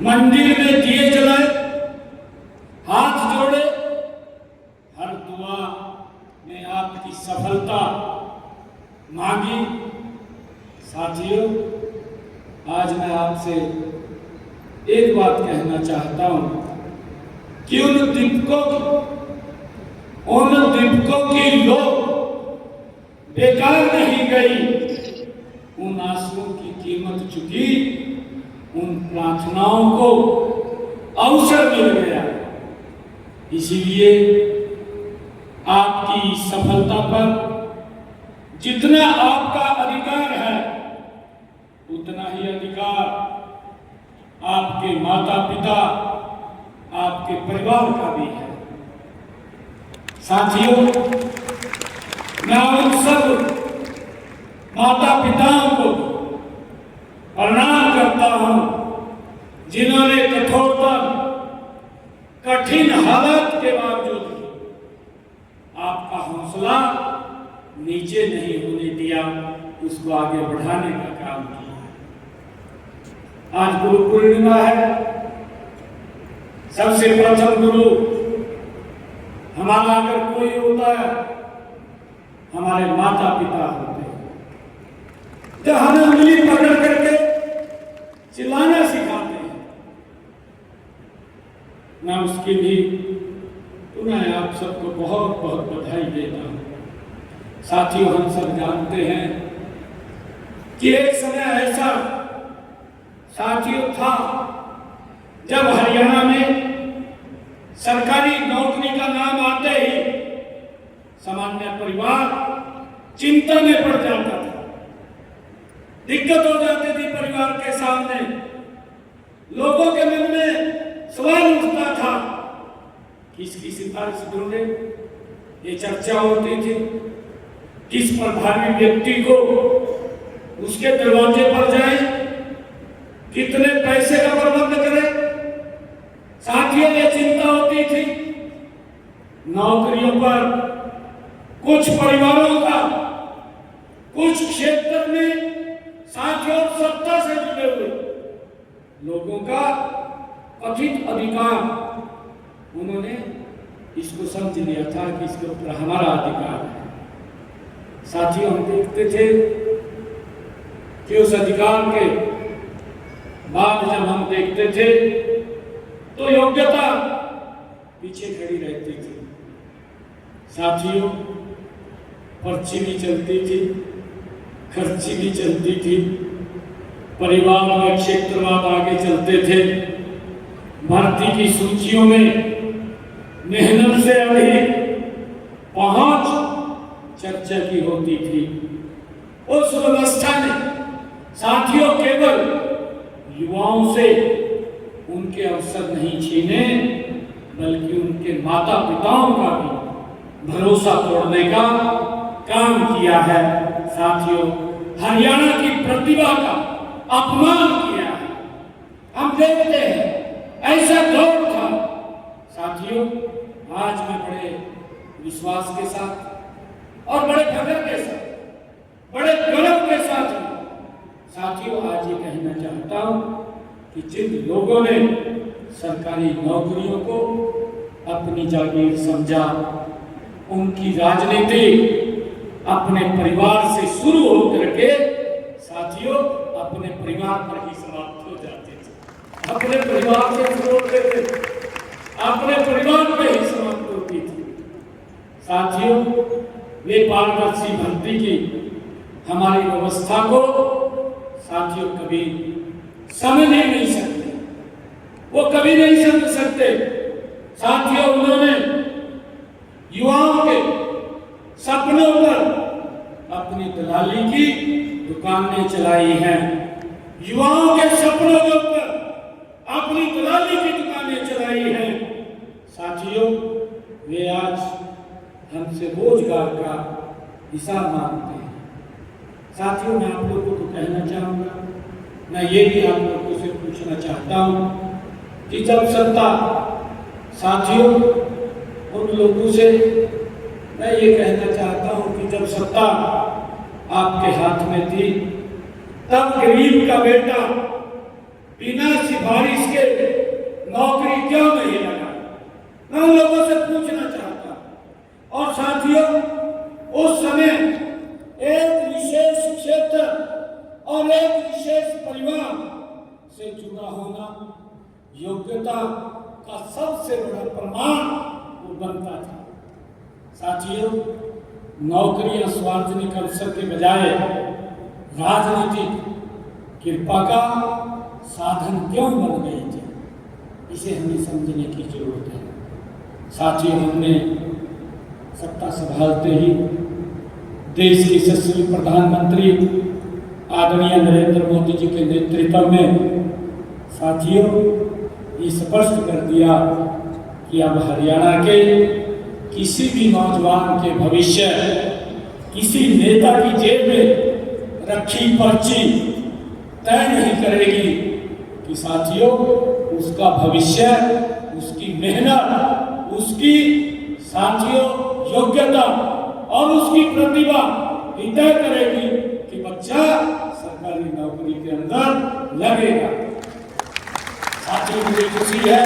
मंदिर में दिए जलाए, हाथ जोड़े, हर दुआ में आपकी सफलता मांगी। साथियों, आज मैं आपसे एक बात कहना चाहता हूं कि उन दीपकों की लो बेकार नहीं गई, उन आंसुओं की कीमत चुकी, उन प्रार्थनाओं को अवसर मिल गया। इसीलिए आपकी सफलता पर जितना आपका अधिकार है, उतना ही अधिकार आपके माता पिता, आपके परिवार का भी है। साथियों, मैं उन सब माता पिताओं को प्रणाम करता हूं जिन्होंने कठोरतर कठिन हालत के बावजूद आपका हौसला नीचे नहीं होने दिया, उसको आगे बढ़ाने का काम किया। आज गुरु पूर्णिमा है। सबसे प्रथम गुरु हमारा अगर कोई होता है, हमारे माता पिता होते हैं, जो हमें उंगली पकड़ करके चिल्लाना सिखाते हैं। मैं उसकी भी पुनः आप सबको बहुत बहुत बधाई देता हूं। साथियों, हम सब जानते हैं कि एक समय ऐसा साथियों था जब हरियाणा में सरकारी नौकरी का नाम आते ही सामान्य परिवार चिंता में पड़ जाता था। दिक्कत हो जाती थी परिवार के सामने। लोगों के मन में सवाल उठता था, किसकी सिफारिश ढूंढे। ये चर्चा होती थी, किस प्रभावी व्यक्ति को उसके दरवाजे पर जाए, कितने पैसे का प्रबंध करें। साथियों, ये चिंता होती थी। नौकरियों पर कुछ परिवारों का, कुछ क्षेत्र में साथियों सत्ता से जुड़े हुए लोगों का कथित अधिकार, उन्होंने इसको समझ लिया था कि इसके ऊपर हमारा अधिकार है। साथियों, हम देखते थे कि उस अधिकार के बाद जब हम देखते थे तो योग्यता पीछे खड़ी रहती थी। साथियों, पर्ची भी चलती थी, खर्ची भी चलती थी, परिवार में क्षेत्रवाद आगे चलते थे, भर्ती की सूचियों में मेहनत से अधिक पहुंच चर्चा की होती थी। उस व्यवस्था ने साथियों केवल युवाओं से उनके अवसर नहीं छीने, बल्कि उनके माता पिताओं का भी भरोसा तोड़ने का काम किया है। साथियों, हरियाणा की प्रतिभा का अपमान किया है। हम देखते हैं ऐसा दौर था। साथियों, आज मैं बड़े विश्वास के साथ और बड़े फख्र के साथ, बड़े गर्व के साथ साथियों आज ये कहना चाहता हूं कि जिन लोगों ने सरकारी नौकरियों को अपनी जागीर समझा, उनकी राजनीति अपने परिवार से शुरू होकर के साथियों अपने परिवार पर ही समाप्त हो जाते थे। अपने परिवार से शुरू होते थे, अपने परिवार पर ही समाप्त होती थी। साथियों, वे पारदर्शी भर्ती की हमारी व्यवस्था को साथियों कभी समझ नहीं सकते, वो कभी नहीं समझ सकते। साथियों, उन्होंने युवाओं के सपनों पर अपनी दलाली की दुकानें चलाई हैं। युवाओं के सपनों के ऊपर अपनी दलाली की दुकानें चलाई हैं। साथियों, वे आज हमसे रोजगार का हिसाब मांगते हैं। साथियों, मैं आप लोगों को कहना चाहूंगा, मैं ये भी आप लोगों से पूछना चाहता हूं कि जब सत्ता, साथियों उन लोगों से मैं ये कहना चाहता हूं कि जब सत्ता आपके हाथ में थी, तब गरीब का बेटा बिना सिफारिश के नौकरी क्यों नहीं लगा, मैं उन लोगों से पूछना चाहता। और साथियों, उस समय एक विशेष क्षेत्र और एक विशेष परिवार से जुड़ा होना योग्यता का सबसे बड़ा प्रमाण वो बनता था। साथियों, नौकरियां सार्वजनिक अवसर के बजाय राजनीतिक कृपा का साधन क्यों बन गई थी, इसे हमें समझने की जरूरत है। साथियों, हमने सत्ता संभालते ही देश के यशस्वी प्रधानमंत्री आदरणीय नरेंद्र मोदी जी के नेतृत्व में साथियों ये स्पष्ट कर दिया कि अब हरियाणा के किसी भी नौजवान के भविष्य किसी नेता की जेब में रखी पर्ची तय नहीं करेगी कि साथियों उसका भविष्य, उसकी मेहनत, उसकी साथियों योग्यता और उसकी प्रतिभा ही तय करेगी कि बच्चा सरकारी नौकरी के अंदर लगेगा। साथियों, मुझे खुशी है